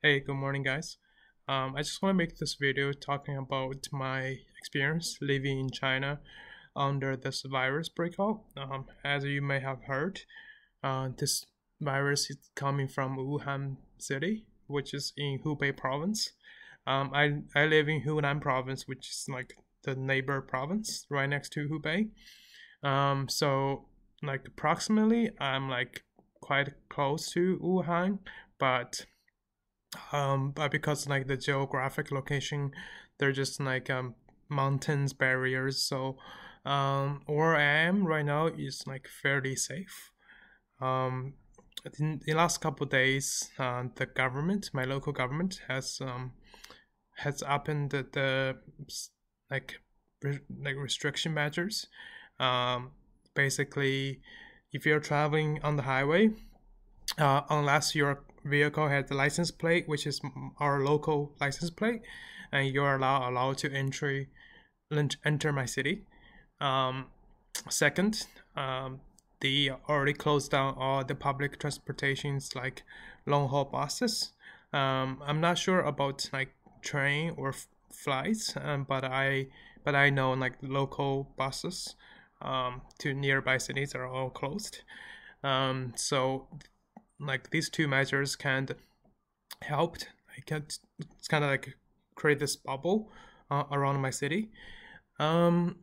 Hey, good morning, guys. I just want to make this video talking about my experience living in China under this virus breakout. As you may have heard, this virus is coming from Wuhan city, which is in Hubei province. I live in Hunan province, which is like the neighbor province right next to Hubei. So like approximately, I'm like quite close to Wuhan, but but because like the geographic location, they're just like mountains barriers. So where I am right now is like fairly safe. um in the last couple of days, the government, my local government, has opened the like like restriction measures. um Basically, if you're traveling on the highway, unless your vehicle has the license plate, which is our local license plate, and you're allowed to enter my city. Um, Second, they already closed down all the public transportations like long haul buses. I'm not sure about like train or flights, but I know like local buses to nearby cities are all closed. So like these two measures can helped. It's kind of like create this bubble around my city. Um,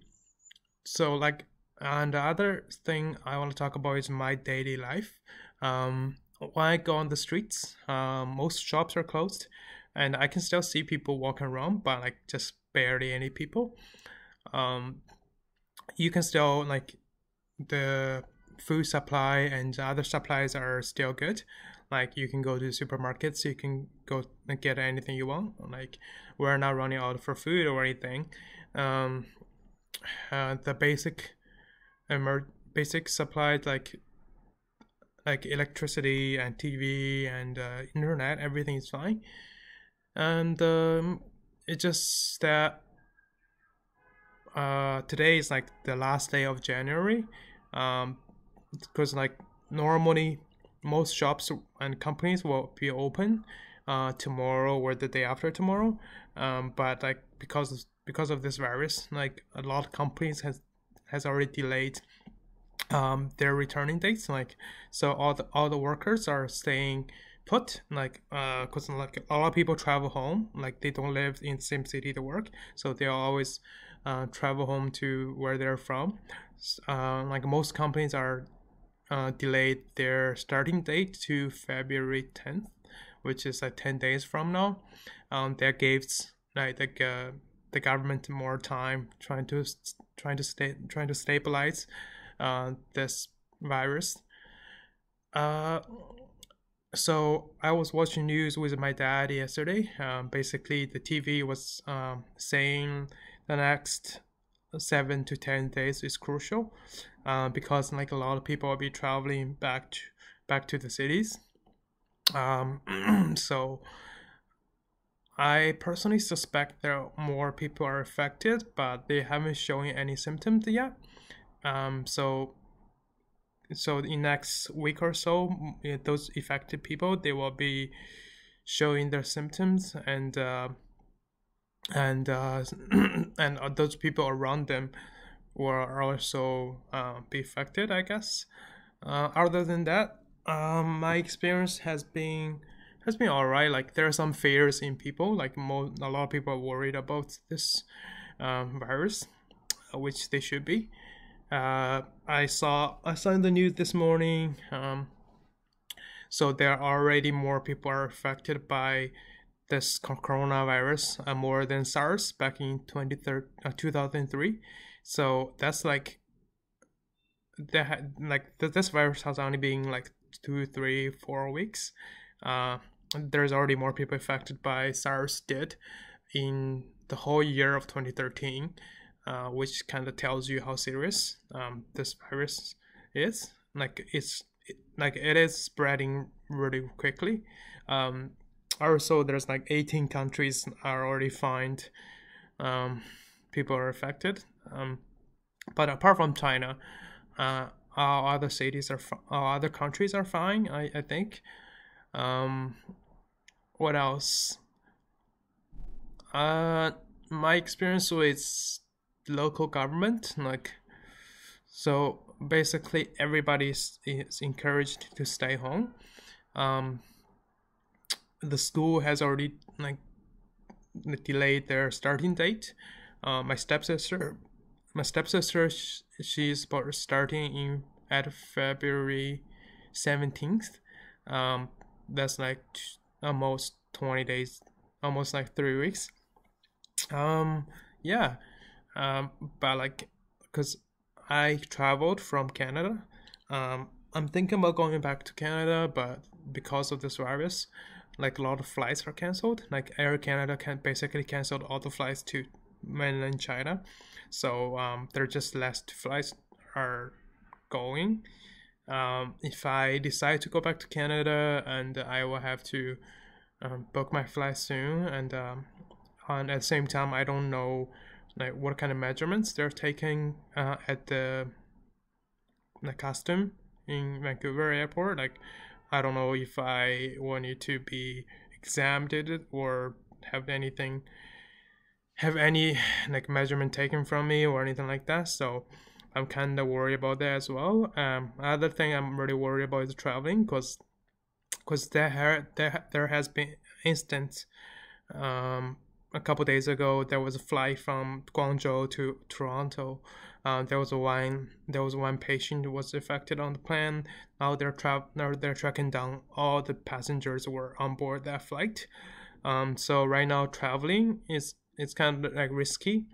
so like, and the other thing I want to talk about is my daily life. When I go on the streets, most shops are closed, and I can still see people walking around, but like just barely any people. Um, you can still like the food supply and other supplies are still good. Like you can go to supermarkets, you can go and get anything you want. Like we're not running out for food or anything. Um, the basic supplies like electricity and TV and internet, everything is fine. And it's just that today is like the last day of January. Because like normally most shops and companies will be open tomorrow or the day after tomorrow. But like because of this virus, like a lot of companies has already delayed their returning dates. Like so all the workers are staying put, like because like a lot of people travel home, like they don't live in the same city to work, so they always travel home to where they're from. Like most companies are delayed their starting date to February 10th, which is like 10 days from now. That gives like the government more time trying to stabilize this virus. Uh, so I was watching news with my dad yesterday. Basically, the TV was saying the next 7 to 10 days is crucial, because like a lot of people will be traveling back to the cities. So I personally suspect that more people are affected, but they haven't shown any symptoms yet. So in next week or so, those affected people, they will be showing their symptoms, and and those people around them will also be affected, I guess. Other than that, my experience has been all right. Like there are some fears in people. Like a lot of people are worried about this virus, which they should be. I saw in the news this morning. So there are already more people are affected by this coronavirus, more than SARS back in 2003. So that's like this virus has only been like 2, 3, 4 weeks. There's already more people affected by SARS did in the whole year of 2013, which kind of tells you how serious this virus is. Like it is spreading really quickly. Also, there's like 18 countries are already fined. People are affected. But apart from China, all other cities all other countries are fine. I think. Um, what else? Uh, my experience with local government, like, so basically is encouraged to stay home. Um, the school has already like delayed their starting date. My stepsister, she's starting in at February 17th. Um, that's like almost 20 days, almost like 3 weeks. Um, yeah. But like, cause I traveled from Canada. I'm thinking about going back to Canada, but because of this virus, like a lot of flights are canceled. Like Air Canada can basically canceled all the flights to mainland China, so there are just less flights are going. If I decide to go back to Canada, and I will have to book my flight soon, and at the same time, I don't know like what kind of measurements they're taking at the custom in Vancouver airport. Like, I don't know if I want you to be examined or have anything, have any like measurement taken from me or anything like that. So I'm kind of worried about that as well. Other thing I'm really worried about is traveling, because there has been instance a couple days ago. There was a flight from Guangzhou to Toronto. There was one patient who was affected on the plane. Now they're tracking down all the passengers who were on board that flight. So right now traveling is it's kind of like risky.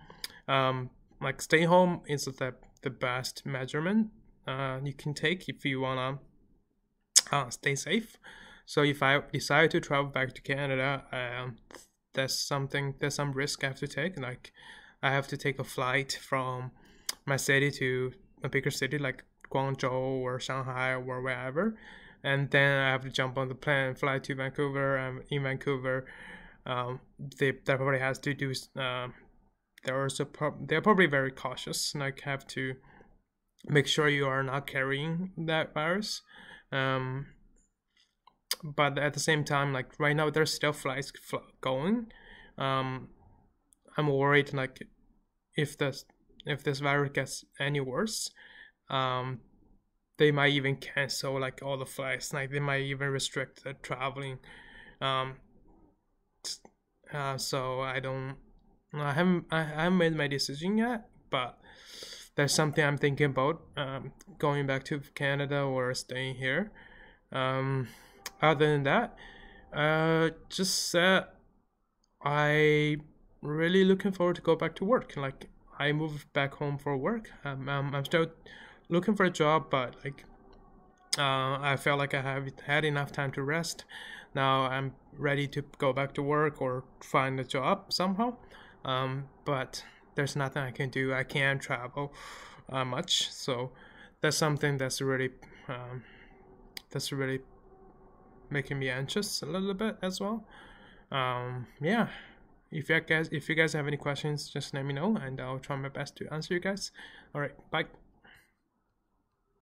Like stay home is the best measurement you can take if you wanna stay safe. So if I decide to travel back to Canada, there's some risk I have to take. Like I have to take a flight from my city to a bigger city like Guangzhou or Shanghai or wherever, and then I have to jump on the plane and fly to Vancouver. In Vancouver, they probably has to do. They're probably very cautious. Like have to make sure you are not carrying that virus. But at the same time, like right now, there's still flights going. I'm worried like if this virus gets any worse, they might even cancel like all the flights. Like they might even restrict the traveling. So I haven't made my decision yet, but there's something I'm thinking about, going back to Canada or staying here. Other than that, just I really looking forward to go back to work. Like I moved back home for work. I'm still looking for a job, but like I felt like I have had enough time to rest. Now I'm ready to go back to work or find a job somehow. But there's nothing I can do. I can't travel much, so that's something that's really making me anxious a little bit as well. Yeah. If you guys have any questions, just let me know, and I'll try my best to answer you guys. All right, bye.